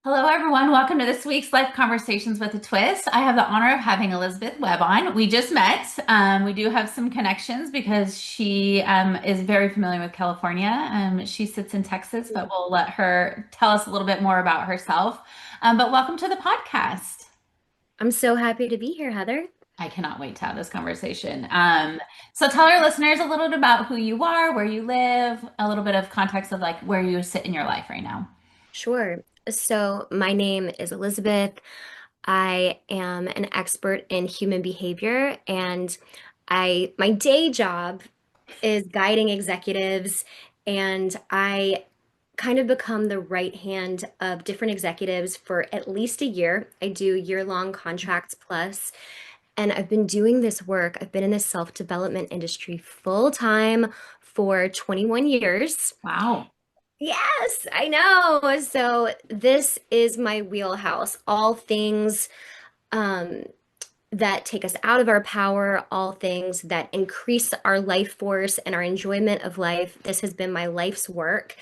Hello, everyone. Welcome to this week's Life Conversations with a Twist. I have the honor of having Elizabeth Webb on. We just met. We do have some connections because she is very familiar with California. She sits in Texas, but we'll let her tell us a little bit more about herself. But welcome to the podcast. I'm so happy to be here, Heather. I cannot wait to have this conversation. So tell our listeners a little bit about who you are, where you live, a little bit of context of like where you sit in your life right now. Sure. So, my name is Elizabeth. I am an expert in human behavior, and my day job is guiding executives, and I kind of become the right hand of different executives for at least a year. I do year-long contracts plus, and I've been doing this work. I've been in the self-development industry full time for 21 years. Wow. Yes, I know. So this is my wheelhouse. All things um, that take us out of our power, all things that increase our life force and our enjoyment of life. This has been my life's work.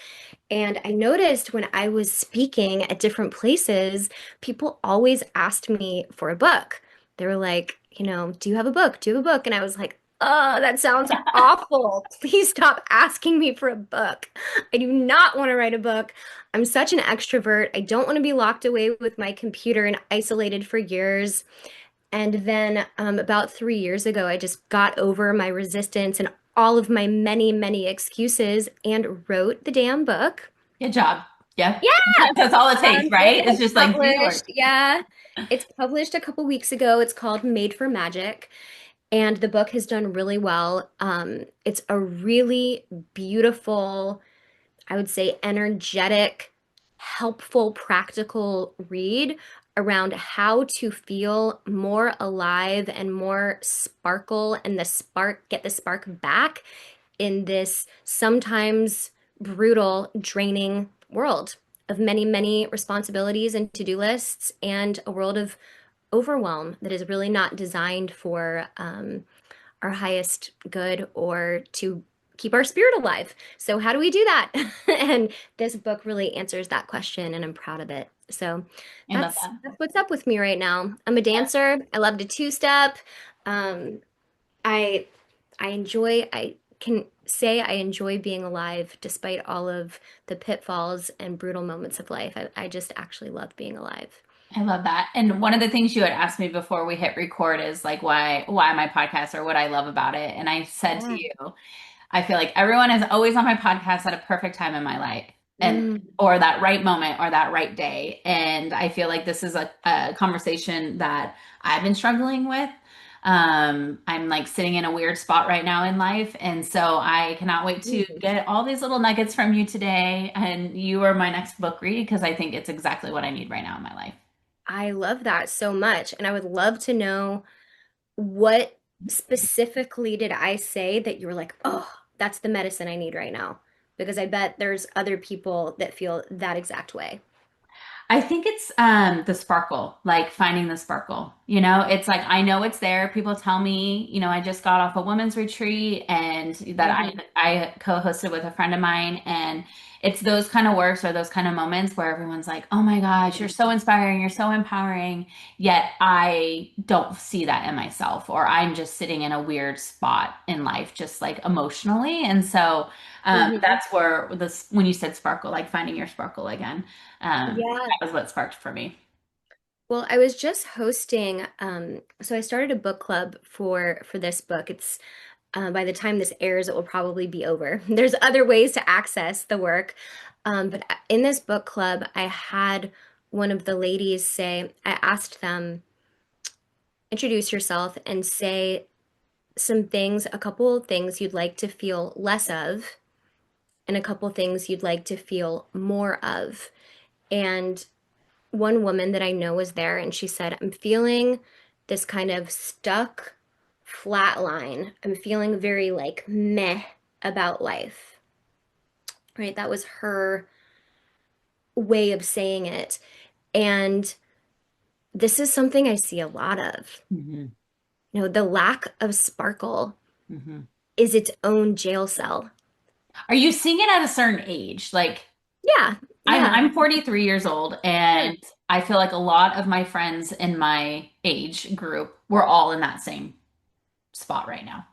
And I noticed when I was speaking at different places, people always asked me for a book. They were like, do you have a book? Do you have a book? And I was like, oh, that sounds awful. Please stop asking me for a book. I do not want to write a book. I'm such an extrovert. I don't want to be locked away with my computer and isolated for years. And then about 3 years ago, I just got over my resistance and all of my many, many excuses and wrote the damn book. Good job. Yeah. Yeah. That's all it takes, right? It's It's just like do the published. work. Yeah. It's published a couple weeks ago. It's called Made for Magic, and the book has done really well. It's a really beautiful, I would say, energetic, helpful, practical read around how to feel more alive and more sparkle and get the spark back in this sometimes brutal, draining world of many, many responsibilities and to-do lists and a world of overwhelm that is really not designed for our highest good or to keep our spirit alive. So how do we do that? And this book really answers that question, and I'm proud of it. So I love that's that. that's what's up with me right now. I'm a dancer. I love to two-step. Um, I I can say I enjoy being alive despite all of the pitfalls and brutal moments of life. I just actually love being alive. I love that. And one of the things you had asked me before we hit record is like why my podcast or what I love about it. And I said to Yeah. you, I feel like everyone is always on my podcast at a perfect time in my life and Mm. or that right moment or that right day. And I feel like this is a conversation that I've been struggling with. I'm like sitting in a weird spot right now in life. And so I cannot wait to get all these little nuggets from you today. And you are my next book read because I think it's exactly what I need right now in my life. I love that so much. And I would love to know what specifically did I say that you were like, oh, that's the medicine I need right now? Because I bet there's other people that feel that exact way. I think it's the sparkle, like finding the sparkle. You know, it's like I know it's there. People tell me, you know, I just got off a women's retreat and that Mhm. I co-hosted with a friend of mine and it's those kind of works or those kind of moments where everyone's like, "Oh my gosh, you're so inspiring, you're so empowering." Yet I don't see that in myself or I'm just sitting in a weird spot in life just like emotionally. And so Mhm. that's where this when you said sparkle, like finding your sparkle again. Yeah. That was what sparked for me. Well, I was just hosting, so I started a book club for this book. It's by the time this airs, it will probably be over. There's other ways to access the work, but in this book club, I had one of the ladies say, I asked them, introduce yourself and say some things, a couple of things you'd like to feel less of, and a couple of things you'd like to feel more of. And one woman that I know was there and she said, I'm feeling this kind of stuck flat line. I'm feeling very like meh about life, right? That was her way of saying it. And this is something I see a lot of. Hmm. The lack of sparkle Hmm. is its own jail cell. Are you seeing it at a certain age? Like Yeah, yeah. I'm 43 years old, Yeah. and I feel like a lot of my friends in my age group, we're all in that same spot right now.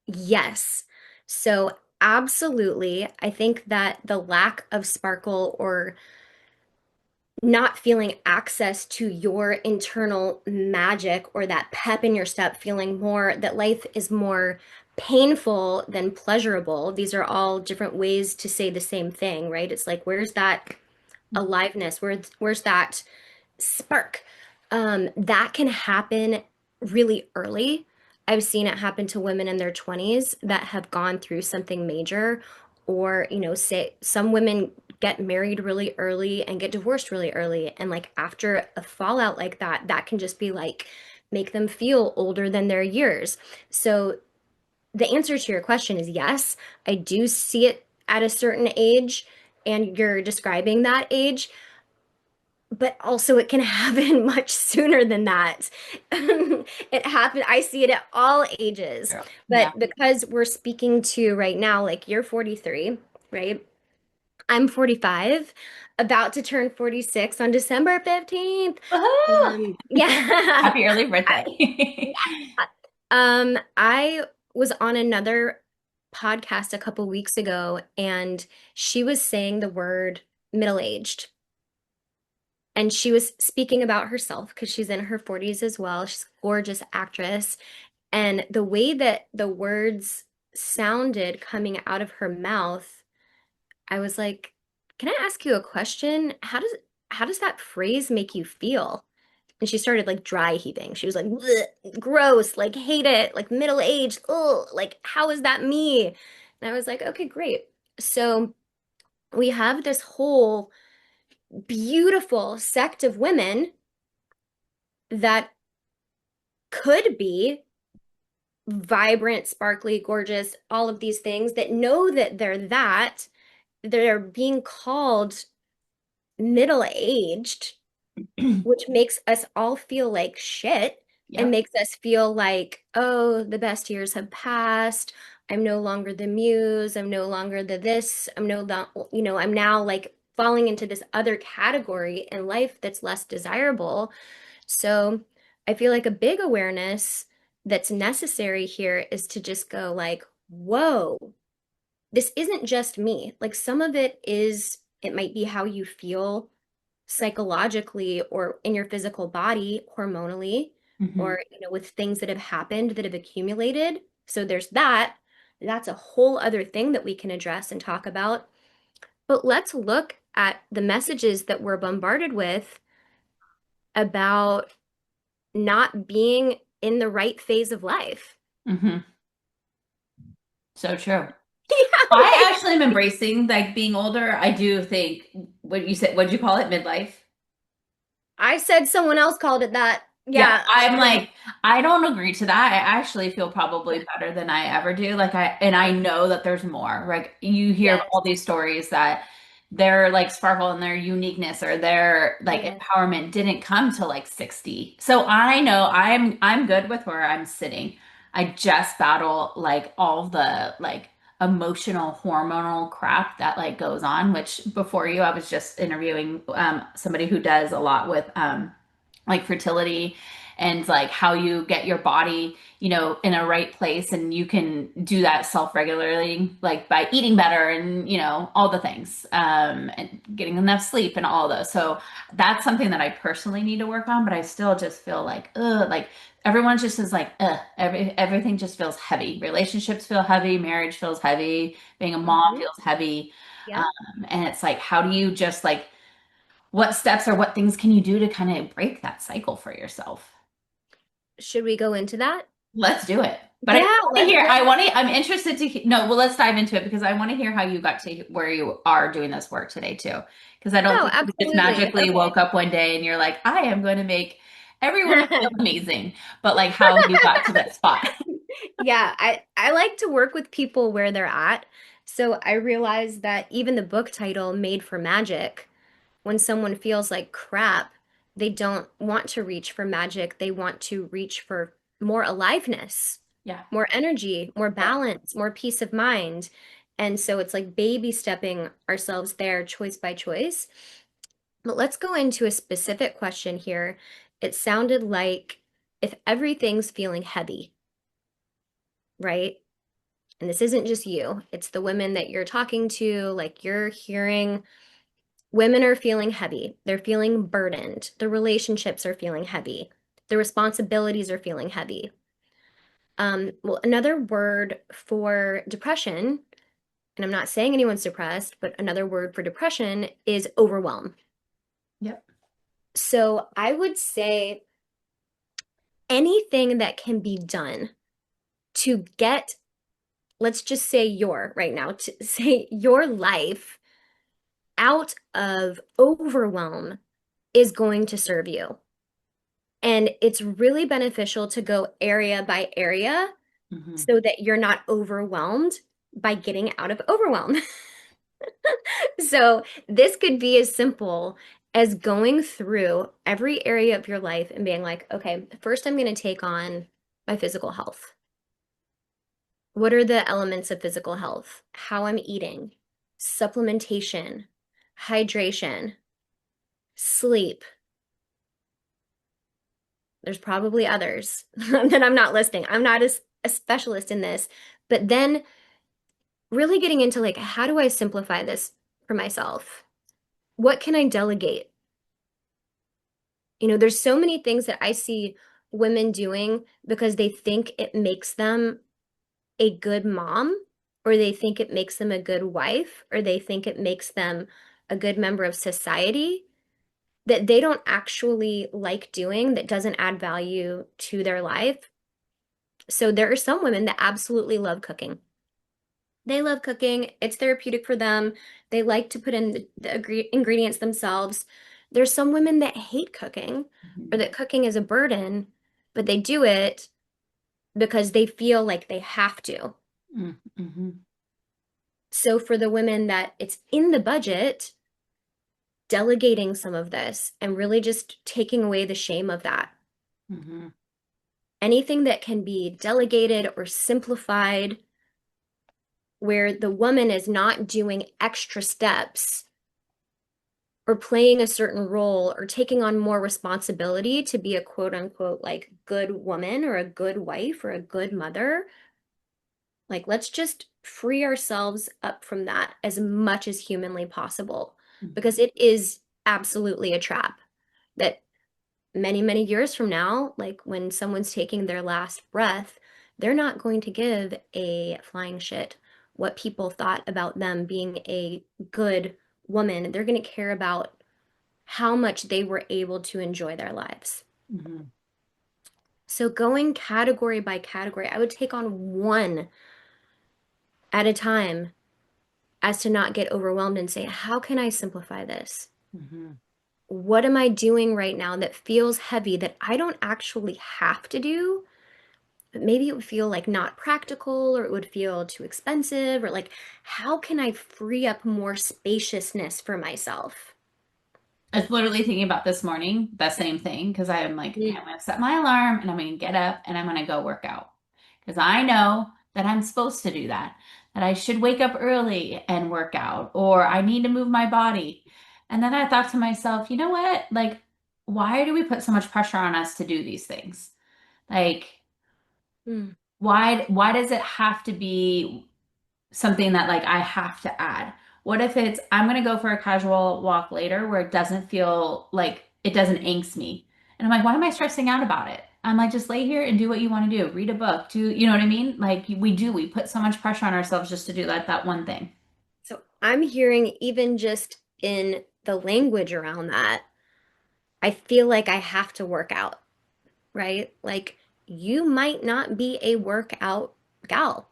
Yes. So absolutely. I think that the lack of sparkle or not feeling access to your internal magic or that pep in your step, feeling more that life is more painful than pleasurable. These are all different ways to say the same thing, right? It's like, where's that aliveness? Where's that spark? That can happen really early. I've seen it happen to women in their 20s that have gone through something major, or, say some women get married really early and get divorced really early. And like after a fallout like that, that can just be like make them feel older than their years. So the answer to your question is yes, I do see it at a certain age, and you're describing that age, but also it can happen much sooner than that. I see it at all ages. Yeah. Yeah. But because we're speaking to right now, like you're 43, right? I'm 45, about to turn 46 on December 15th. Woohoo! Yeah. Happy early I, birthday. I was on another podcast a couple weeks ago, and she was saying the word middle-aged. And she was speaking about herself because she's in her 40s as well. She's a gorgeous actress. And the way that the words sounded coming out of her mouth, I was like, "Can I ask you a question? How does that phrase make you feel?" And she started like dry heaving. She was like, "Bleh, gross, like hate it, like middle aged. Oh, like how is that me?" And I was like, "Okay, great." So we have this whole beautiful sect of women that could be vibrant, sparkly, gorgeous, all of these things that know that they're being called middle-aged, which makes us all feel like shit and Yep. makes us feel like, oh, the best years have passed. I'm no longer the muse. I'm no longer the this. I'm now like falling into this other category in life that's less desirable. So I feel like a big awareness that's necessary here is to just go like, whoa, this isn't just me. Like some of it might be how you feel psychologically or in your physical body, hormonally, Hmm. or, with things that have happened that have accumulated. So there's that. That's a whole other thing that we can address and talk about. But let's look at the messages that we're bombarded with about not being in the right phase of life. Hmm. So true. Yeah, I like actually am embracing like being older. I do think what you said, what'd you call it? Midlife? I said someone else called it that. Yeah, Yeah. I'm like, I don't agree to that. I actually feel probably better than I ever do. And I know that there's more. Like you hear Yes. all these stories that their like sparkle and their uniqueness or their like Yes. empowerment didn't come to like 60. So I know I'm good with where I'm sitting. I just battle like all the like emotional hormonal crap that like goes on, which before you I was just interviewing somebody who does a lot with like fertility and like how you get your body, in a right place and you can do that self-regulating like by eating better and all the things and getting enough sleep and all those. So that's something that I personally need to work on, but I still just feel like like everyone just is like everything just feels heavy. Relationships feel heavy, marriage feels heavy, being a mom Hmm. feels heavy. um, Yep. and it's like how do you just like what steps or what things can you do to kind of break that cycle for yourself? Should we go into that? Let's do it. But I Yeah, want to let's hear, let's I'm interested to, no, well, let's dive into it because I want to hear how you got to where you are doing this work today too. Because I don't Oh, think you just absolutely. magically Okay. woke up one day and you're like, I am going to make everyone feel amazing. But like how you got to that spot. Yeah, I like to work with people where they're at. So I realized that even the book title Made for Magic, when someone feels like crap, they don't want to reach for magic. They want to reach for more aliveness, Yeah. more energy, more Yep. balance, more peace of mind. And so it's like baby stepping ourselves there choice by choice. But let's go into a specific question here. It sounded like if everything's feeling heavy, right? And this isn't just you, it's the women that you're talking to, like you're hearing women are feeling heavy. They're feeling burdened. The relationships are feeling heavy. The responsibilities are feeling heavy. Well, another word for depression, and I'm not saying anyone's depressed, but another word for depression is overwhelm. Yep. So I would say anything that can be done to get, let's just say your right now, to say your life out of overwhelm is going to serve you. And it's really beneficial to go area by area Hmm. so that you're not overwhelmed by getting out of overwhelm. So this could be as simple as going through every area of your life and being like, okay, first I'm going to take on my physical health. What are the elements of physical health? How I'm eating, supplementation, hydration, sleep. There's probably others that I'm not listing. I'm not a specialist in this, but then really getting into like, how do I simplify this for myself? What can I delegate? You know, there's so many things that I see women doing because they think it makes them a good mom, or they think it makes them a good wife, or they think it makes them a good member of society that they don't actually like doing that doesn't add value to their life. So there are some women that absolutely love cooking. They love cooking. It's therapeutic for them. They like to put in the ingredients themselves. There's some women that hate cooking or that cooking is a burden, but they do it because they feel like they have to. Mm-hmm. So for the women that it's in the budget, delegating some of this and really just taking away the shame of that. Hmm. Anything that can be delegated or simplified where the woman is not doing extra steps or playing a certain role or taking on more responsibility to be a quote unquote like good woman or a good wife or a good mother. Like, let's just free ourselves up from that as much as humanly possible because it is absolutely a trap that many, many years from now, like when someone's taking their last breath, they're not going to give a flying shit what people thought about them being a good woman. They're going to care about how much they were able to enjoy their lives. Hmm. So going category by category, I would take on one at a time as to not get overwhelmed and say, how can I simplify this? Hmm. What am I doing right now that feels heavy that I don't actually have to do? But maybe it would feel like not practical or it would feel too expensive or like, how can I free up more spaciousness for myself? I was literally thinking about this morning, the same thing, because I am like, okay, Mm. I'm going to set my alarm and I'm going to get up and I'm going to go work out. Because I know that I'm supposed to do that, that I should wake up early and work out, or I need to move my body. And then I thought to myself, you know what? Like, why do we put so much pressure on us to do these things? Like, Mm. why does it have to be something that like I have to add? What if it's I'm gonna go for a casual walk later where it doesn't feel like it doesn't angst me? And I'm like, why am I stressing out about it? I'm like, just lay here and do what you want to do. Read a book. Do you know what I mean? Like we put so much pressure on ourselves just to do that one thing. So I'm hearing even just in the language around that, I feel like I have to work out, right? Like you might not be a workout gal.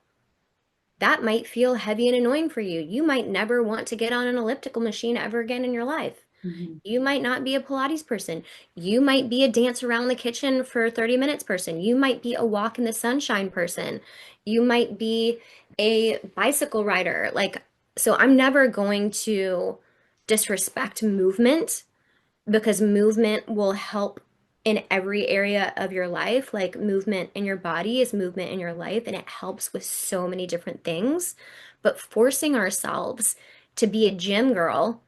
That might feel heavy and annoying for you. You might never want to get on an elliptical machine ever again in your life. Mhm. You might not be a Pilates person. You might be a dance around the kitchen for 30 minutes person. You might be a walk in the sunshine person. You might be a bicycle rider. Like, so I'm never going to disrespect movement because movement will help in every area of your life. Like movement in your body is movement in your life, and it helps with so many different things. but forcing ourselves to be a gym girl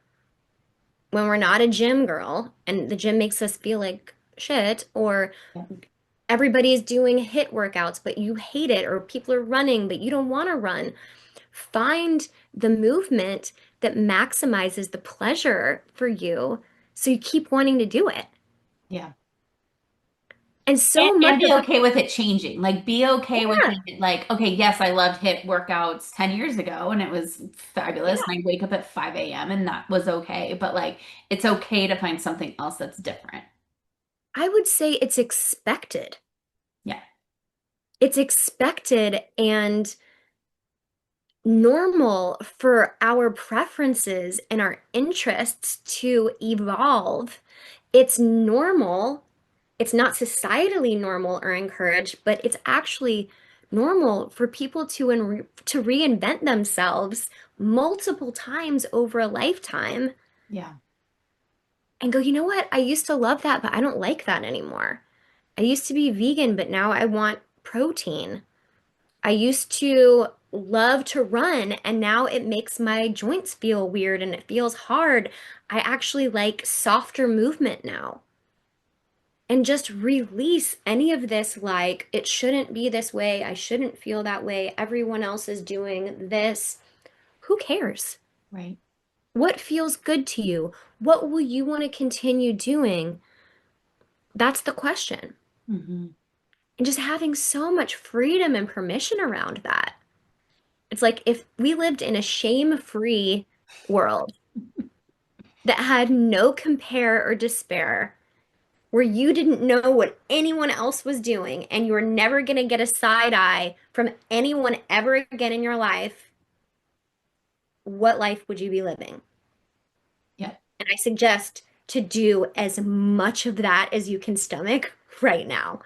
when we're not a gym girl and the gym makes us feel like shit, or Yeah. everybody's doing HIIT workouts, but you hate it, or people are running, but you don't want to run. Find the movement that maximizes the pleasure for you so you keep wanting to do it. Yeah. And so And much be of, okay with it changing. Like, be okay with yeah, it. Like, okay, yes, I loved HIIT workouts 10 years ago and it was fabulous. yeah, And I wake up at 5 a.m. and that was okay. But like, it's okay to find something else that's different. I would say it's expected. Yeah. It's expected and normal for our preferences and our interests to evolve. It's normal. It's not societally normal or encouraged, but it's actually normal for people to reinvent themselves multiple times over a lifetime Yeah. and go, you know what? I used to love that, but I don't like that anymore. I used to be vegan, but now I want protein. I used to love to run, and now it makes my joints feel weird and it feels hard. I actually like softer movement now. And just release any of this, like, it shouldn't be this way. I shouldn't feel that way. Everyone else is doing this. Who cares? Right. What feels good to you? What will you want to continue doing? That's the question. Hmm. And just having so much freedom and permission around that. It's like if we lived in a shame-free world that had no compare or despair, where you didn't know what anyone else was doing and you were never going to get a side eye from anyone ever again in your life, what life would you be living? Yeah. And I suggest to do as much of that as you can stomach right now.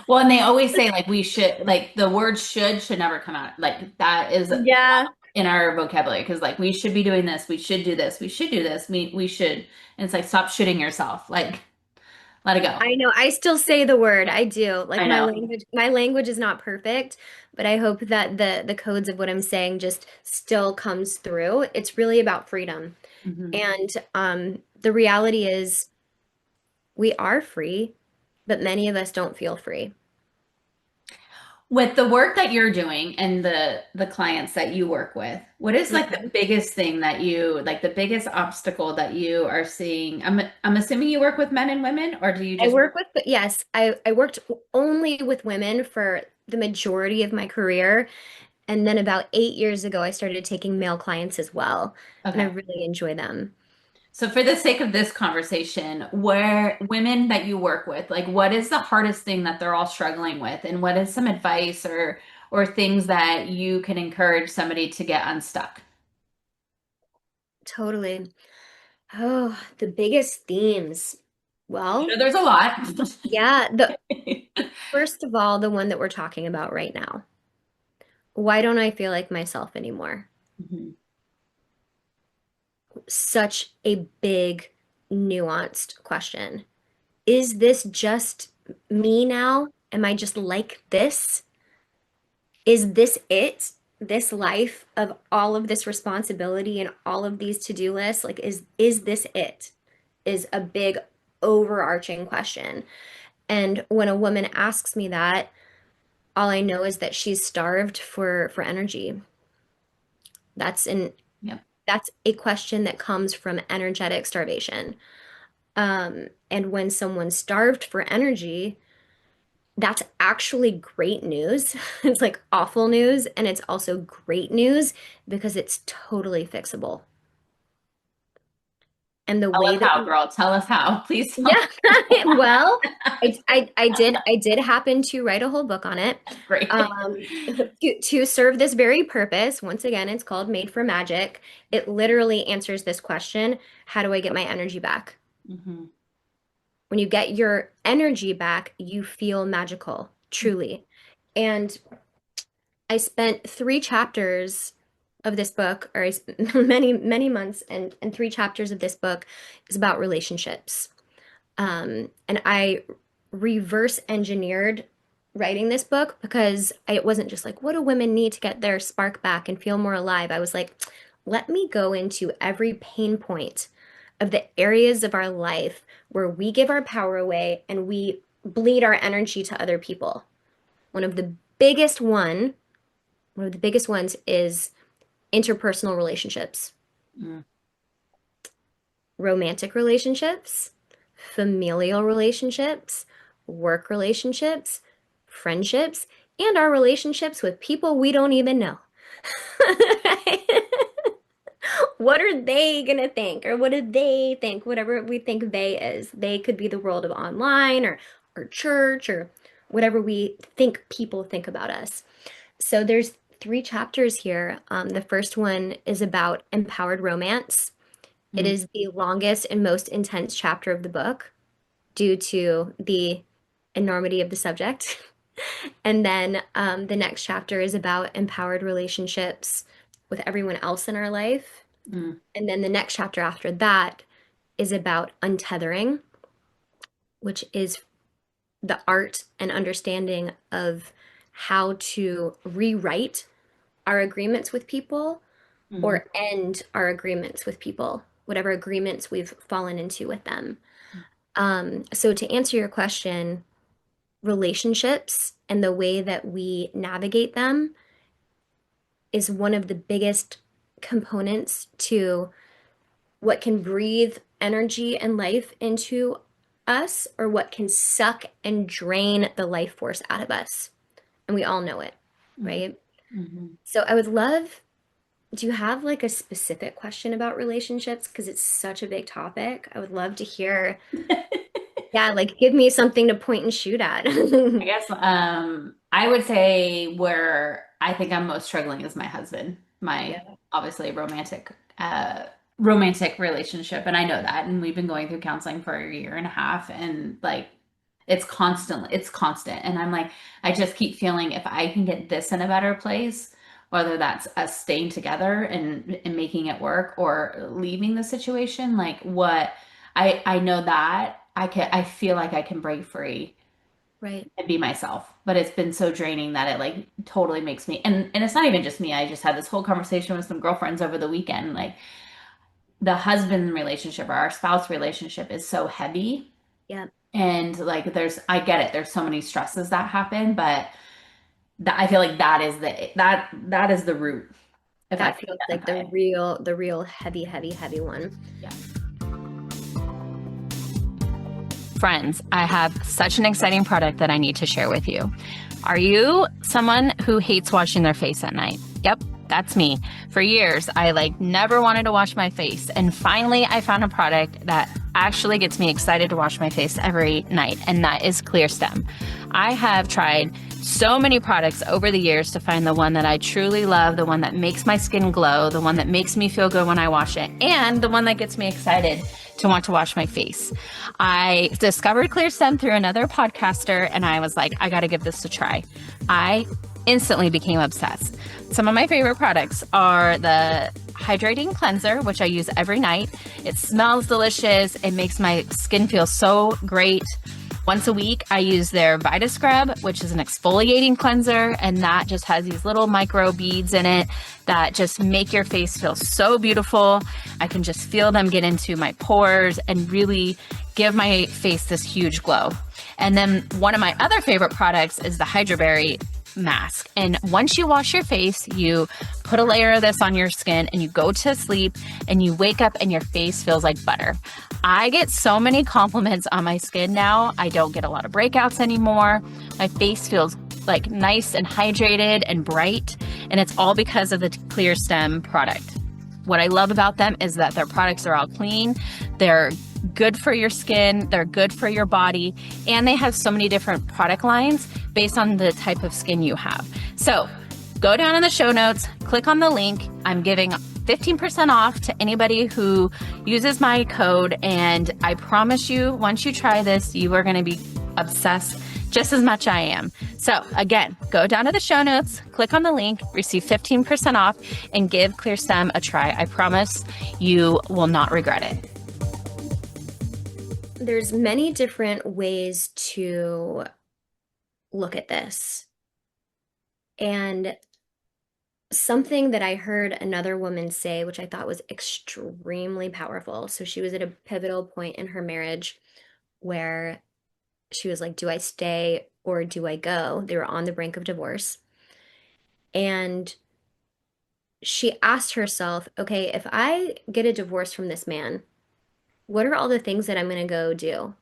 Well, and they always say like we should, like the word should never come out. Like that is not Yeah, in our vocabulary because like we should be doing this, we should do this, we should do this, we should. And it's like stop shitting yourself. Like let it go. I know. I still say the word. I do. Like I know. my language is not perfect, but I hope that the codes of what I'm saying just still comes through. It's really about freedom. Hmm. And the reality is we are free, but many of us don't feel free. With the work that you're doing and the clients that you work with, what is like the Mhm. biggest thing that you like the biggest obstacle that you are seeing? I'm assuming you work with men and women, or do you I just work with, yes, I worked only with women for the majority of my career. And then about 8 years ago, I started taking male clients as well. And I okay. really enjoy them. So for the sake of this conversation, where women that you work with, like what is the hardest thing that they're all struggling with? And what is some advice or things that you can encourage somebody to get unstuck? Totally. Oh, the biggest themes. I'm sure Well, there's a lot. yeah, the first of all, the one that we're talking about right now. Why don't I feel like myself anymore? Mhm. Such a big, nuanced question. Is this just me now? Am I just like this? Is this it? This life of all of this responsibility and all of these to-do lists? Like, is this it? Is a big overarching question. And when a woman asks me that, all I know is that she's starved for energy. That's an Yep. that's a question that comes from energetic starvation. And when someone's starved for energy, that's actually great news. It's like awful news, and it's also great news because it's totally fixable. And the Tell way us that how, we, girl. Tell us how. Please tell yeah, well, I did happen to write a whole book on it. us. Great. To serve this very purpose. Once again, it's called Made for Magic. It literally answers this question, how do I get my energy back? Hmm. When you get your energy back, you feel magical, truly. And I spent 3 chapters of this book, or many, many months, and 3 chapters of this book is about relationships. And I reverse engineered writing this book because it wasn't just like, what do women need to get their spark back and feel more alive? I was like, let me go into every pain point of the areas of our life where we give our power away and we bleed our energy to other people. One of the biggest one of the biggest ones is interpersonal relationships, Mm, romantic relationships, familial relationships, work relationships, friendships, and our relationships with people we don't even know. What are they gonna think? Or what do they think? Whatever we think they is. They could be the world of online or church or whatever we think people think about us. So there's three chapters here. The first one is about empowered romance. It mm, is the longest and most intense chapter of the book due to the enormity of the subject. And then the next chapter is about empowered relationships with everyone else in our life. mm, And then the next chapter after that is about untethering, which is the art and understanding of how to rewrite our agreements with people mm, or end our agreements with people, whatever agreements we've fallen into with them. So to answer your question, relationships and the way that we navigate them is one of the biggest components to what can breathe energy and life into us or what can suck and drain the life force out of us. And we all know it, mm, right? mm. So I would love, do you have like a specific question about relationships? Because it's such a big topic. I would love to hear, yeah, like give me something to point and shoot at. I guess I would say where I think I'm most struggling is my husband, my Yeah, obviously romantic relationship. And I know that. And we've been going through counseling for a year and a half and like it's constant. And I'm like, I just keep feeling if I can get this in a better place, whether that's us staying together and making it work or leaving the situation, like what I know that I feel like I can break free right. and be myself. But it's been so draining that it like totally makes me and it's not even just me. I just had this whole conversation with some girlfriends over the weekend. Like the husband relationship or our spouse relationship is so heavy. Yeah, And like there's I get it, there's so many stresses that happen, but that I feel like that is the root if I that can feels like identify. the real heavy, heavy, heavy one. Yeah. Friends, I have such an exciting product that I need to share with you. Are you someone who hates washing their face at night? Yep, that's me. For years, I never wanted to wash my face. And finally, I found a product that actually gets me excited to wash my face every night, and that is Clear Stem. I have tried so many products over the years to find the one that I truly love, the one that makes my skin glow, the one that makes me feel good when I wash it, and the one that gets me excited to want to wash my face. I discovered Clear Stem through another podcaster, and I was like, I got to give this a try. I instantly became obsessed. Some of my favorite products are the hydrating cleanser, which I use every night. It smells delicious. It makes my skin feel so great. Once a week, I use their Vita Scrub, which is an exfoliating cleanser, and that just has these little micro beads in it that just make your face feel so beautiful. I can just feel them get into my pores and really give my face this huge glow. And then one of my other favorite products is the Hydra Berry mask. And once you wash your face, you put a layer of this on your skin and you go to sleep and you wake up and your face feels like butter. I get so many compliments on my skin now. I don't get a lot of breakouts anymore. My face feels like nice and hydrated and bright, and it's all because of the Clear Stem product. What I love about them is that their products are all clean. They're good for your skin, they're good for your body, and they have so many different product lines based on the type of skin you have. So go down in the show notes, click on the link. I'm giving 15% off to anybody who uses my code, and I promise you, once you try this, you are going to be obsessed just as much I am. So again, go down to the show notes, click on the link, receive 15% off, and give Clear Stem a try. I promise you will not regret it. There's many different ways to look at this. And something that I heard another woman say, which I thought was extremely powerful. So she was at a pivotal point in her marriage where she was like, do I stay or do I go? They were on the brink of divorce. And she asked herself, okay, if I get a divorce from this man, what are all the things that I'm going to go do?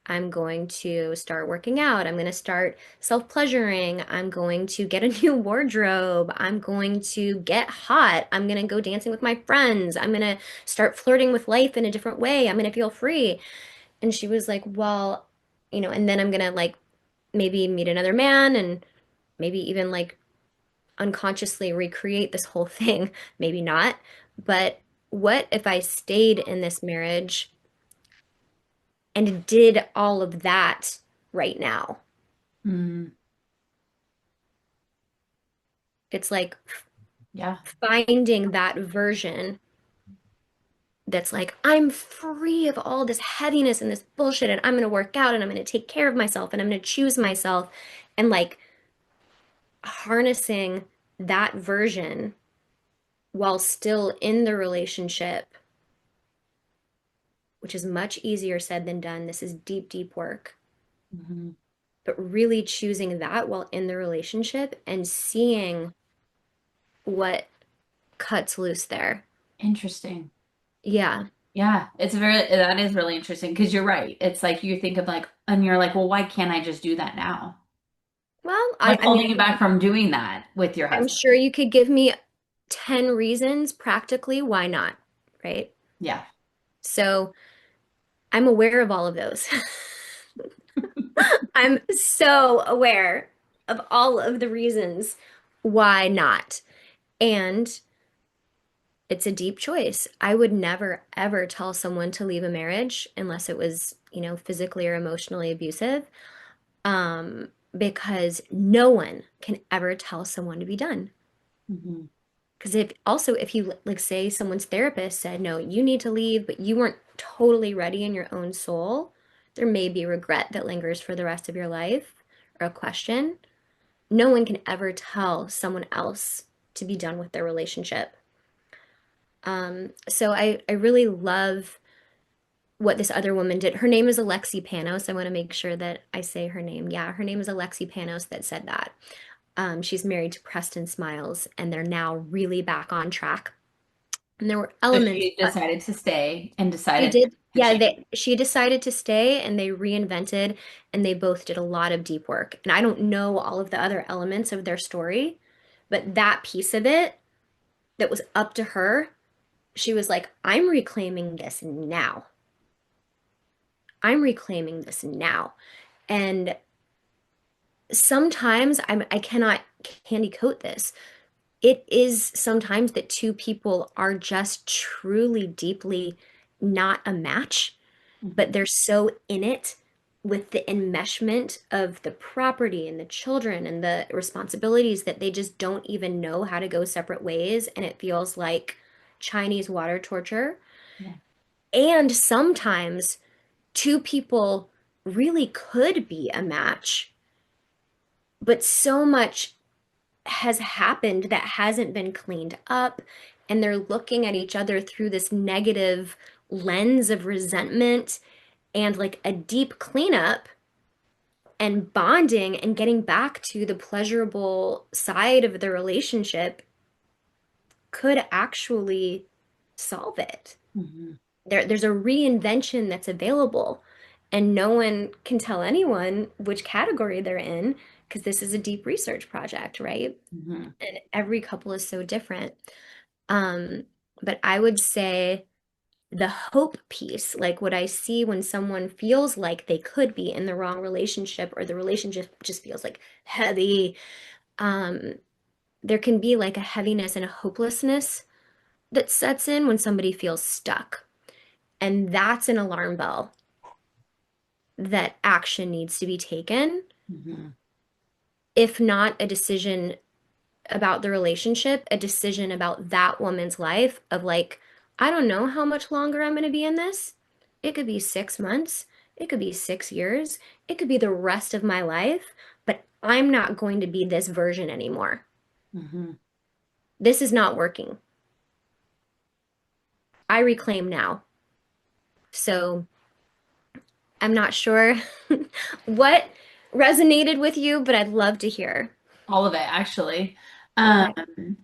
I'm going to start working out. I'm going to start self-pleasuring. I'm going to get a new wardrobe. I'm going to get hot. I'm going to go dancing with my friends. I'm going to start flirting with life in a different way. I'm going to feel free. And she was like, well, and then I'm going to like maybe meet another man and maybe even like unconsciously recreate this whole thing. Maybe not. But what if I stayed in this marriage and did all of that right now? Mm, It's like yeah. finding that version that's like, I'm free of all this heaviness and this bullshit, and I'm going to work out and I'm going to take care of myself and I'm going to choose myself. And like harnessing that version while still in the relationship, which is much easier said than done. This is deep, deep work. Mhm. But really choosing that while in the relationship and seeing what cuts loose there. Interesting. Yeah. Yeah, that is really interesting because you're right. It's like you think of like, and you're like, well, why can't I just do that now? Well, What's I mean, holding you back from doing that with your I'm husband? sure you could give me 10 reasons practically why not, right? Yeah. So I'm aware of all of those. I'm so aware of all of the reasons why not. And it's a deep choice. I would never, ever tell someone to leave a marriage unless it was, physically or emotionally abusive, because no one can ever tell someone to be done. Hmm. Because if you like say someone's therapist said, no, you need to leave, but you weren't totally ready in your own soul, there may be regret that lingers for the rest of your life or a question. No one can ever tell someone else to be done with their relationship. So I really love what this other woman did. Her name is Alexi Panos. I want to make sure that I say her name. Yeah, her name is Alexi Panos that said that. She's married to Preston Smiles, and they're now really back on track. And there were So elements. she decided to stay and She decided did. to Yeah, change. she decided to stay and they reinvented and they both did a lot of deep work. And I don't know all of the other elements of their story, but that piece of it that was up to her, she was like, I'm reclaiming this now. I'm reclaiming this now. And sometimes I cannot candy coat this. It is sometimes that two people are just truly deeply not a match, but they're so in it with the enmeshment of the property and the children and the responsibilities that they just don't even know how to go separate ways. And it feels like Chinese water torture. Yeah. And sometimes two people really could be a match, but so much has happened that hasn't been cleaned up. And they're looking at each other through this negative lens of resentment and like a deep cleanup and bonding and getting back to the pleasurable side of the relationship could actually solve it. Hmm. There's a reinvention that's available, and no one can tell anyone which category they're in because this is a deep research project, right? Hmm. And every couple is so different. Um, but I would say the hope piece, like what I see when someone feels like they could be in the wrong relationship or the relationship just feels like heavy, um, there can be like a heaviness and a hopelessness that sets in when somebody feels stuck. And that's an alarm bell that action needs to be taken. Hmm. If not a decision about the relationship, a decision about that woman's life of like, I don't know how much longer I'm going to be in this. It could be 6 months. It could be 6 years. It could be the rest of my life. But I'm not going to be this version anymore. Hmm. This is not working. I reclaim now. So I'm not sure what resonated with you, but I'd love to hear. All of it, actually. Um, Okay.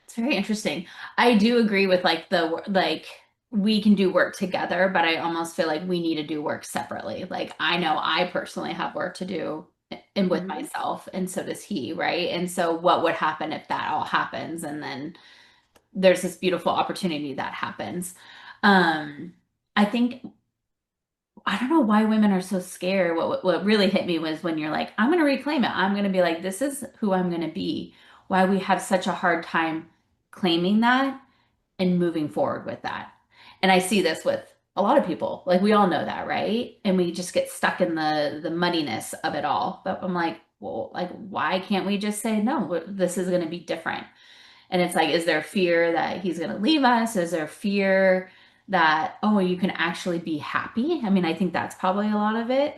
it's very interesting. I do agree with like like we can do work together, but I almost feel like we need to do work separately. Like I know I personally have work to do and with Mhm. myself, and so does he, right? And so what would happen if that all happens and then there's this beautiful opportunity that happens. I think I don't know why women are so scared. What really hit me was when you're like, I'm going to reclaim it. I'm going to be like, this is who I'm going to be. Why we have such a hard time claiming that and moving forward with that. And I see this with a lot of people. Like we all know that, right? And we just get stuck in the muddiness of it all. But I'm like, well, like why can't we just say no, this is going to be different? And it's like, is there fear that he's going to leave us? Is there fear that, oh, you can actually be happy? I mean, I think that's probably a lot of it.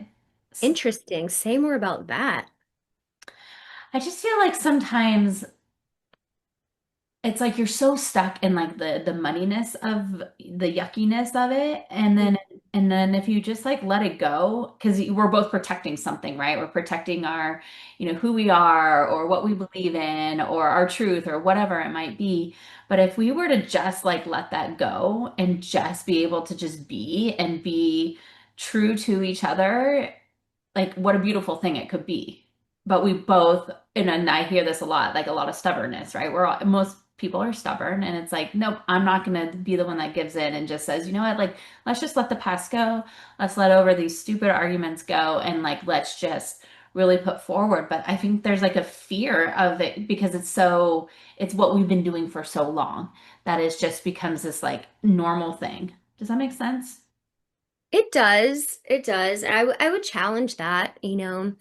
Interesting. Say more about that. I just feel like sometimes it's like you're so stuck in like the muddiness of the yuckiness of it, and then if you just like let it go, because we're both protecting something, right? We're protecting our, who we are or what we believe in or our truth or whatever it might be. But if we were to just like let that go and just be able to just be and be true to each other, like what a beautiful thing it could be. But we both, and I hear this a lot, like a lot of stubbornness, right? Most people are stubborn, and it's like, nope, I'm not gonna be the one that gives in and just says, you know what, like let's just let the past go. Let's let over these stupid arguments go, and like let's just really put forward. But I think there's like a fear of it because it's what we've been doing for so long that it just becomes this like normal thing. Does that make sense? It does. It does. And I would challenge that, you know.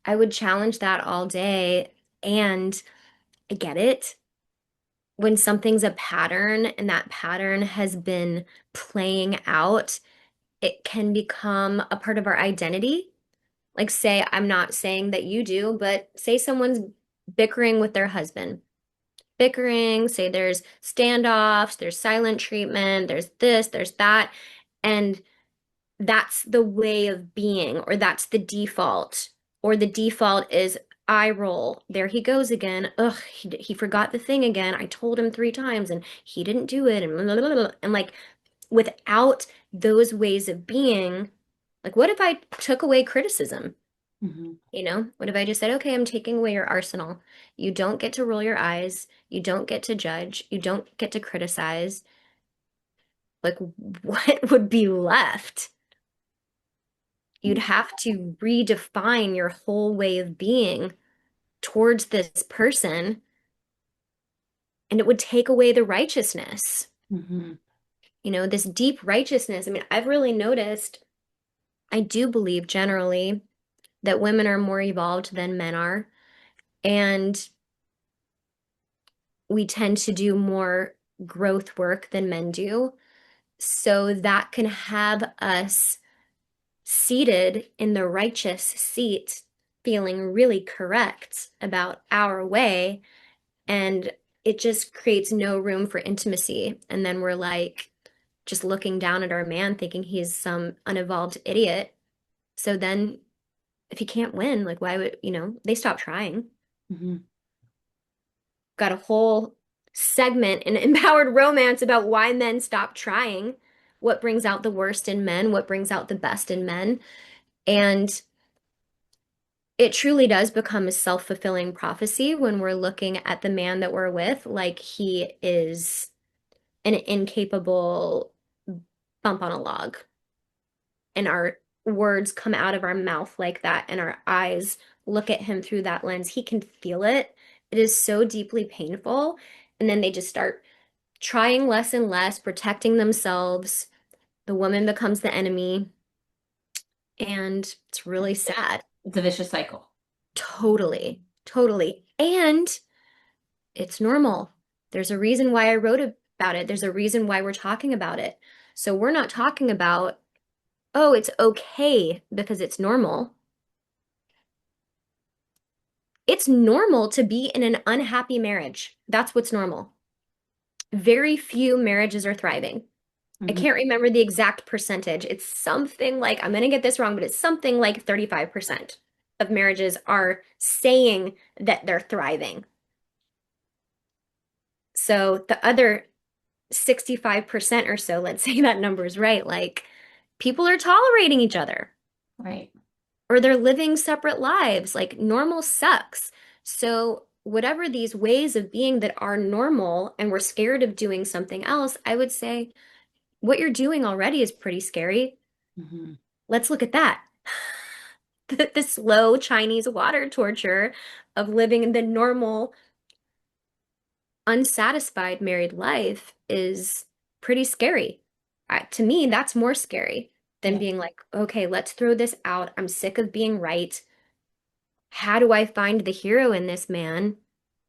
I would challenge that all day. And I get it. When something's a pattern and that pattern has been playing out, it can become a part of our identity. Like, say, I'm not saying that you do, but say someone's bickering with their husband. Bickering, say there's standoffs, there's silent treatment, there's this, there's that. And that's the way of being, or that's the default, or the default is eye roll. There he goes again. Ugh, he forgot the thing again. I told him 3 times and he didn't do it. And, blah, blah, blah. And like without those ways of being, like what if I took away criticism? Hmm. You know, what if I just said, okay, I'm taking away your arsenal. You don't get to roll your eyes. You don't get to judge. You don't get to criticize. Like, what would be left? You'd have to redefine your whole way of being towards this person, and it would take away the righteousness. Hmm. You know, this deep righteousness. I mean, I've really noticed, I do believe generally that women are more evolved than men are, and we tend to do more growth work than men do. So that can have us seated in the righteous seat, feeling really correct about our way. And it just creates no room for intimacy. And then we're like just looking down at our man, thinking he's some unevolved idiot. So then if he can't win, like why would, they stop trying. Hmm. Got a whole segment in Empowered Romance about why men stop trying, what brings out the worst in men, what brings out the best in men. And it truly does become a self-fulfilling prophecy when we're looking at the man that we're with, like he is an incapable bump on a log. And our words come out of our mouth like that, and our eyes look at him through that lens. He can feel it. It is so deeply painful. And then they just start trying less and less, protecting themselves. The woman becomes the enemy, and it's really sad. It's a vicious cycle. Totally, totally. And it's normal. There's a reason why I wrote about it. There's a reason why we're talking about it. So we're not talking about, oh, it's okay because it's normal. It's normal to be in an unhappy marriage. That's what's normal. Very few marriages are thriving. I Mhm. can't remember the exact percentage. It's something like, I'm going to get this wrong, but it's something like 35% of marriages are saying that they're thriving. So the other 65% or so, let's say that number is right, like people are tolerating each other Right. or they're living separate lives. Like normal sucks. So whatever these ways of being that are normal and we're scared of doing something else, I would say what you're doing already is pretty scary. Mhm. Let's look at that. The slow Chinese water torture of living in the normal, unsatisfied married life is pretty scary. To me, that's more scary than Yeah. being like, okay, let's throw this out. I'm sick of being right. How do I find the hero in this man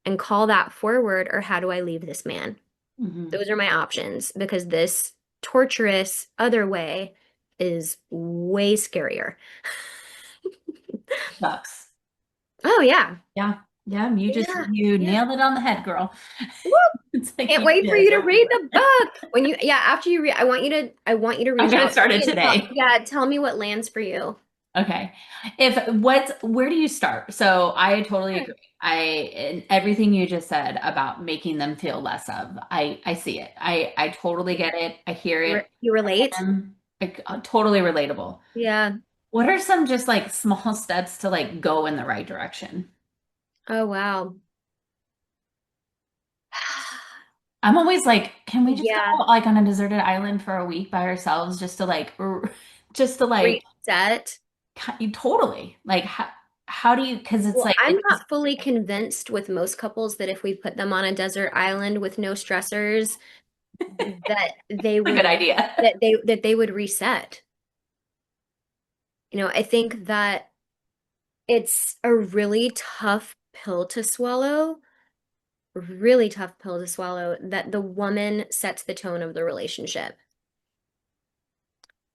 and call that forward, or how do I leave this man? Mhm. Those are my options because this torturous other way is way scarier. Sucks. Oh, yeah. Yeah. Yeah. Yeah. You Yeah. nailed it on the head, girl. Woo! It's like Can't you wait for you did. to read the book. When you, yeah, after you read, I want you to I'm reach gonna out to start me it and tell, today. yeah, tell me what lands for you. Okay. Where do you start? So I totally Sure. agree. And everything you just said about making them feel less of, I see it. I totally get it. I hear it. You relate? Like totally relatable. Yeah. What are some just like small steps to like go in the right direction? Oh, wow. I'm always like, can we just go Yeah. like on a deserted island for a week by ourselves just to like just to like Reset. totally like how do you because it's Well, like I'm it just not fully convinced with most couples that if we put them on a desert island with no stressors, that they a good would idea. that they would reset. I think that it's a really tough pill to swallow, really tough pill to swallow that the woman sets the tone of the relationship.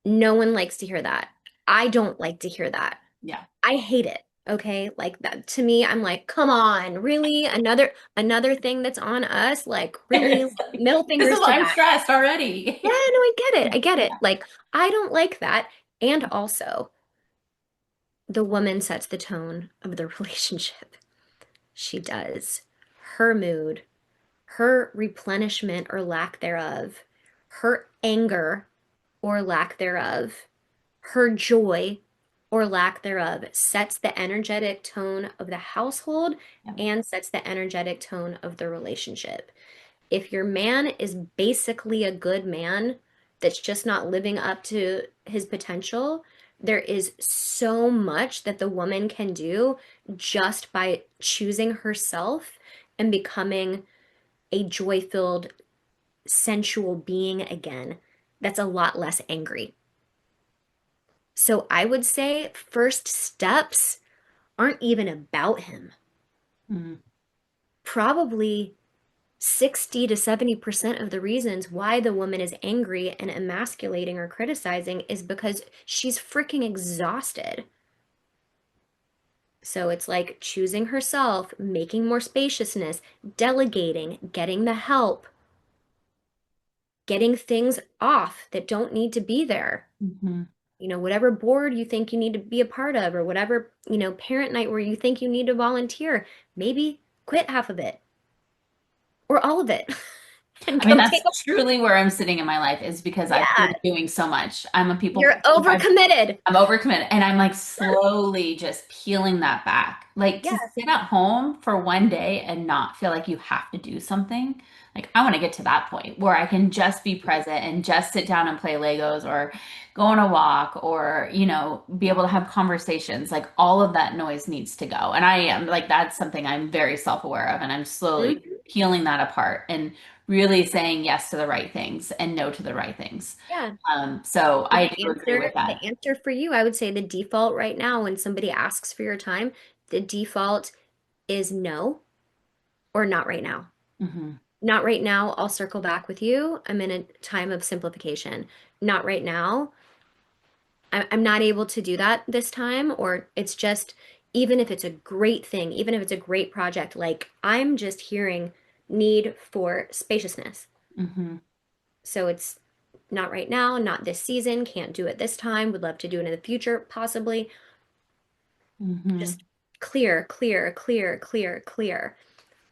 No one likes to hear that. I don't like to hear that. Yeah. I hate it. Okay? Like that to me, I'm like, come on, really? Another thing that's on us? Like, really? It's like, Middle this is fingers to why I'm that. stressed Yeah, already. no, I get it. I get it. Yeah. Like, I don't like that. And also, the woman sets the tone of the relationship. She does. Her mood, her replenishment or lack thereof, her anger or lack thereof, her joy or lack thereof sets the energetic tone of the household Yeah. and sets the energetic tone of the relationship. If your man is basically a good man that's just not living up to his potential, there is so much that the woman can do just by choosing herself and becoming a joy-filled, sensual being again that's a lot less angry. So I would say first steps aren't even about him. Mm, Probably 60 to 70% of the reasons why the woman is angry and emasculating or criticizing is because she's freaking exhausted. So it's like choosing herself, making more spaciousness, delegating, getting the help, getting things off that don't need to be there. mhm. Whatever board you think you need to be a part of, or whatever, parent night where you think you need to volunteer, maybe quit half of it or all of it and I mean, go that's take a, truly where I'm sitting in my life is because I've yeah, been doing so much. I'm a people you're pleaser. overcommitted. I'm overcommitted and I'm like slowly just peeling that back. Like to Yeah. sit at home for one day and not feel like you have to do something. Like I want to get to that point where I can just be present and just sit down and play Legos or go on a walk or, be able to have conversations. Like all of that noise needs to go. And I am like, that's something I'm very self-aware of. And I'm slowly Mhm. peeling that apart and really saying yes to the right things and no to the right things. Yeah. So So I the do agree with the that. answer for you, I would say the default right now when somebody asks for your time, the default is no or not right now. Hmm. Not right now, I'll circle back with you. I'm in a time of simplification. Not right now. I'm not able to do that this time, or it's just even if it's a great thing, even if it's a great project, like I'm just hearing need for spaciousness. Mm-hmm. So it's not right now, not this season, can't do it this time, would love to do it in the future, possibly. Mm-hmm. Just clear, clear, clear, clear, clear.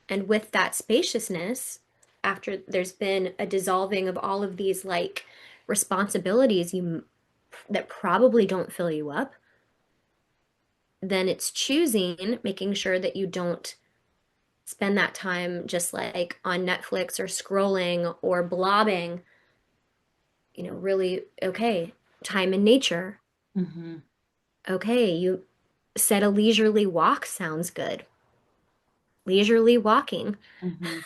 And with that spaciousness, after there's been a dissolving of all of these like responsibilities you that probably don't fill you up, then it's choosing, making sure that you don't spend that time just like on Netflix or scrolling or blobbing, really okay, time in nature. Mm-hmm. Okay, you said a leisurely walk sounds good. Leisurely walking, Mm-hmm.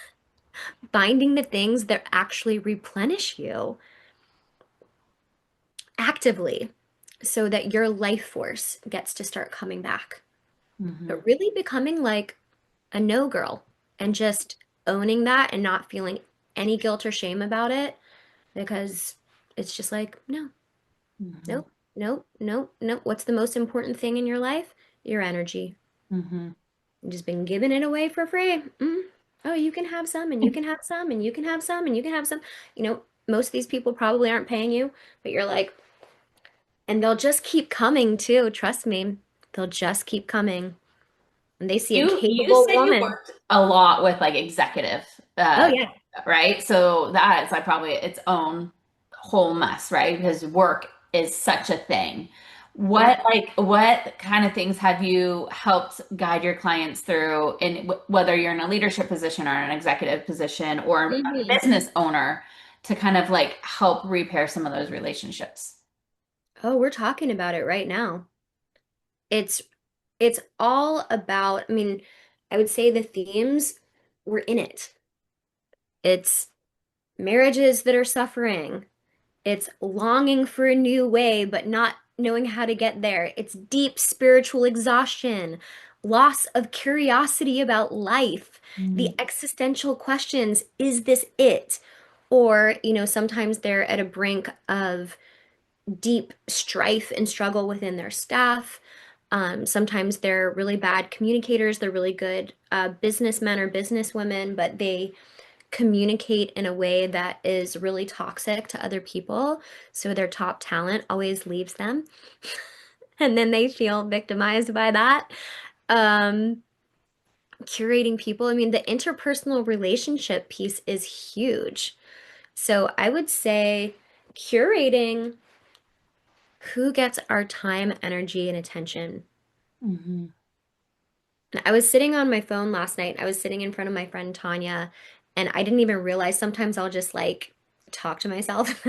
finding the things that actually replenish you actively so that your life force gets to start coming back. Mm-hmm. But really becoming like a no girl and just owning that and not feeling any guilt or shame about it because it's just like, no, Mm-hmm. nope, nope, nope, nope. What's the most important thing in your life? Your energy. Mm-hmm. You've just been giving it away for free. Oh, you can have some, and you can have some, and you can have some, and you can have some. Most of these people probably aren't paying you, but you're like, and they'll just keep coming too. Trust me. They'll just keep coming. And they see a You capable said you woman. worked a lot with like executive, Oh, uh, yeah. right? So that is like probably its own whole mess, right? Because work is such a thing. Yeah. What kind of things have you helped guide your clients through in whether you're in a leadership position or an executive position or a hmm business owner to kind of like help repair some of those relationships? Oh, we're talking about it right now. It's it's all about, I mean, I would say the themes were in it. It's marriages that are suffering. It's longing for a new way, but not knowing how to get there. It's deep spiritual exhaustion, loss of curiosity about life, the existential questions, is this it? Or, sometimes they're at a brink of deep strife and struggle within their staff. Sometimes they're really bad communicators. They're really good businessmen or businesswomen, but they communicate in a way that is really toxic to other people. So their top talent always leaves them. And then they feel victimized by that. Um, Curating people, I mean, the interpersonal relationship piece is huge. So I would say curating who gets our time, energy, and attention. Mm-hmm. And I was sitting on my phone last night. I was sitting in front of my friend Tanya, and I didn't even realize sometimes I'll just like talk to myself.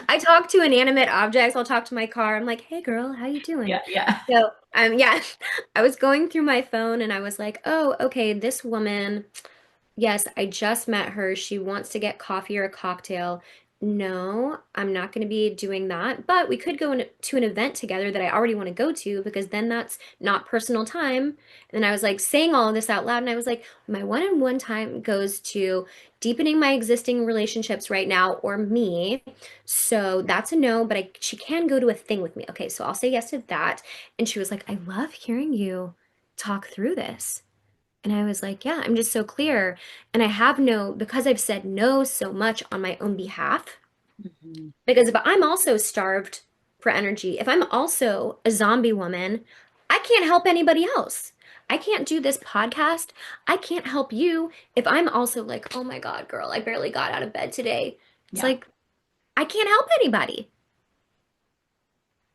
I talk to inanimate objects. I'll talk to my car. I'm like, "Hey girl, how you doing?" Yeah, yeah. So, yeah, I was going through my phone and I was like, "Oh, okay, this woman, yes, I just met her. She wants to get coffee or a cocktail. No, I'm not going to be doing that. But we could go to an event together that I already want to go to because then that's not personal time." And I was like saying all of this out loud, and I was like, my one-on-one time goes to deepening my existing relationships right now or me. So that's a no, but she can go to a thing with me. Okay, so I'll say yes to that. And she was like, I love hearing you talk through this. And I was like, yeah, I'm just so clear. And I have no, because I've said no so much on my own behalf, Mm-hmm. because if I'm also starved for energy, if I'm also a zombie woman, I can't help anybody else. I can't do this podcast. I can't help you if I'm also like, oh my God, girl, I barely got out of bed today. It's Yeah. like, I can't help anybody.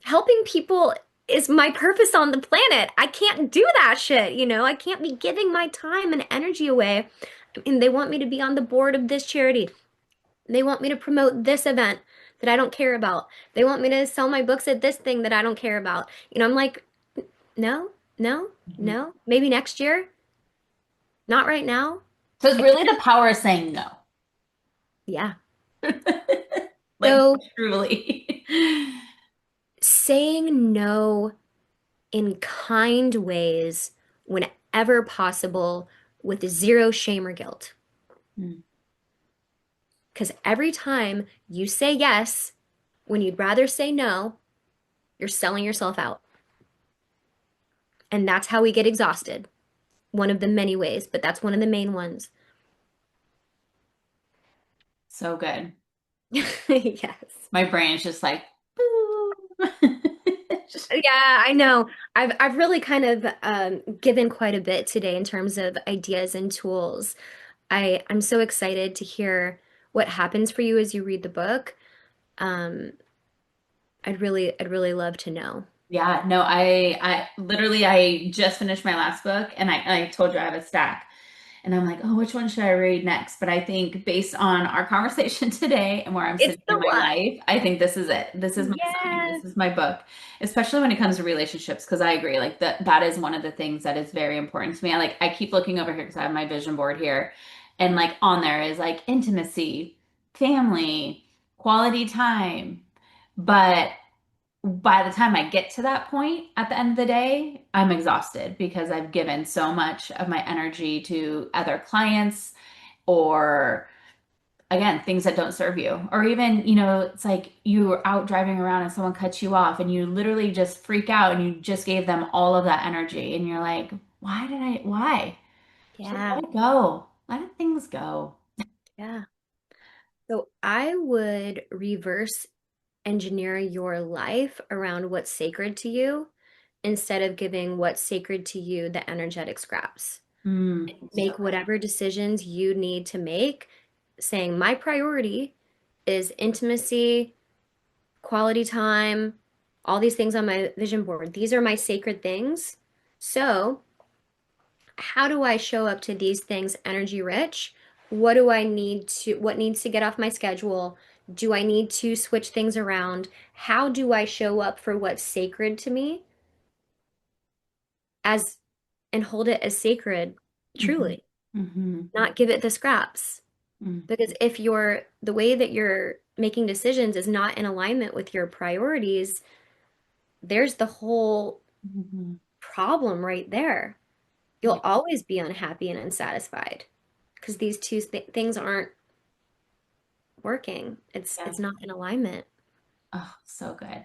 Helping people is my purpose on the planet. I can't do that shit, I can't be giving my time and energy away. And they want me to be on the board of this charity. They want me to promote this event that I don't care about. They want me to sell my books at this thing that I don't care about. I'm like, no, no, Mm-hmm. no. Maybe next year, not right now. So it's I really can't. the power of saying no. Yeah. Like So truly. saying no in kind ways whenever possible with zero shame or guilt. Mm. Because every time you say yes when you'd rather say no, you're selling yourself out. And that's how we get exhausted. One of the many ways, but that's one of the main ones. So good. Yes. My brain's just like, boo. Just- Yeah, I know. I've really kind of given quite a bit today in terms of ideas and tools. I'm so excited to hear what happens for you as you read the book. Um, I'd really love to know. Yeah, no, I literally, I just finished my last book and I told you I have a stack. And I'm like, oh, which one should I read next? But I think based on our conversation today and where I'm It's sitting in the my one. life, I think this is it. This is my sign. Yeah. This is my book, especially when it comes to relationships, because I agree, like that is one of the things that is very important to me. I keep looking over here because I have my vision board here. And like on there is like intimacy, family, quality time. But by the time I get to that point at the end of the day, I'm exhausted because I've given so much of my energy to other clients or again, things that don't serve you. Or even, it's like you're out driving around and someone cuts you off and you literally just freak out and you just gave them all of that energy and you're like, why? Just Yeah. let it go. Let things go. Yeah. So I would reverse engineer your life around what's sacred to you instead of giving what's sacred to you the energetic scraps. So Make whatever decisions you need to make, saying my priority is intimacy, quality time, all these things on my vision board. These are my sacred things. So, how do I show up to these things energy rich? What needs to get off my schedule? Do I need to switch things around? How do I show up for what's sacred to me as and hold it as sacred, hmm truly, hmm not give it the scraps? hmm Because if the way that you're making decisions is not in alignment with your priorities, there's the whole hmm problem right there. You'll always be unhappy and unsatisfied because these two things aren't working. Yeah. It's not in alignment. Oh, so good.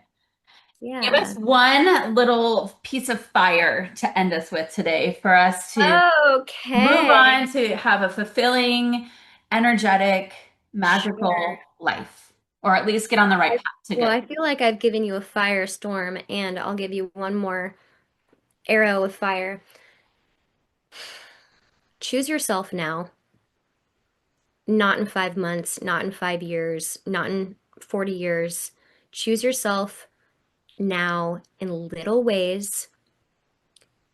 Give us Yeah. one little piece of fire to end us with today for us to move Okay. on to have a fulfilling, energetic, Sure. magical life, or at least get on the right I, path to well, get. I feel like I've given you a firestorm, and I'll give you one more arrow of fire. Choose yourself now, not in 5 months, not in 5 years, not in 40 years. Choose yourself now in little ways.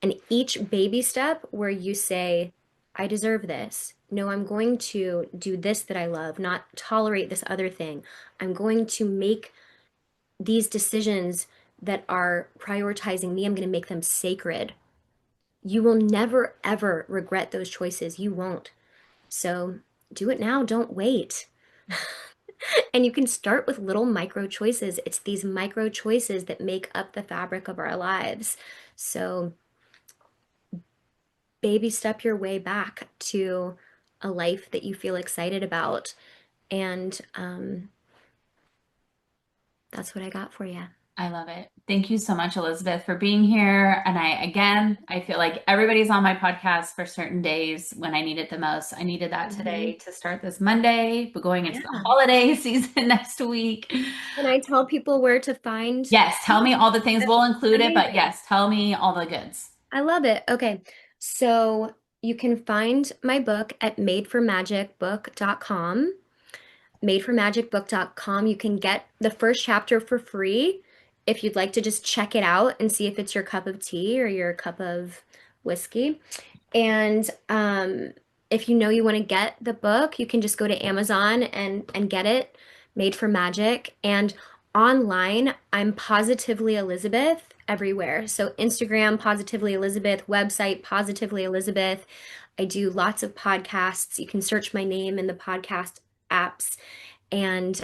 And each baby step where you say, I deserve this. No, I'm going to do this that I love, not tolerate this other thing. I'm going to make these decisions that are prioritizing me. I'm going to make them sacred. You will never, ever regret those choices. You won't. So do it now. Don't wait. And you can start with little micro choices. It's these micro choices that make up the fabric of our lives. So baby step your way back to a life that you feel excited about. And that's what I got for you. I love it. Thank you so much, Elizabeth, for being here. And I feel like everybody's on my podcast for certain days when I need it the most. I needed that Mhm. today to start this Monday, but going into the Yeah. holiday season next week. Can I tell people where to find Yes, tell me all the things. We'll include it, but Amazing. yes, tell me all the goods. I love it. Okay. So you can find my book at madeformagicbook.com. Madeformagicbook.com. You can get the first chapter for free if you'd like to just check it out and see if it's your cup of tea or your cup of whiskey. And if you know you want to get the book, you can just go to Amazon and get it, Made for Magic. And online, I'm Positively Elizabeth everywhere. So Instagram, Positively Elizabeth, website, Positively Elizabeth. I do lots of podcasts. You can search my name in the podcast apps. And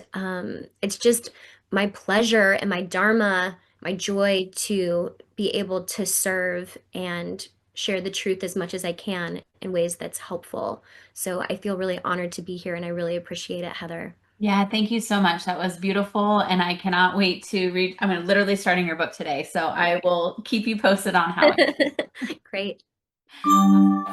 it's just my pleasure and my dharma, my joy to be able to serve and share the truth as much as I can in ways that's helpful. So I feel really honored to be here and I really appreciate it, Heather. Yeah, thank you so much. That was beautiful. And I cannot wait to read. I'm literally starting your book today. So I will keep you posted on how Great. it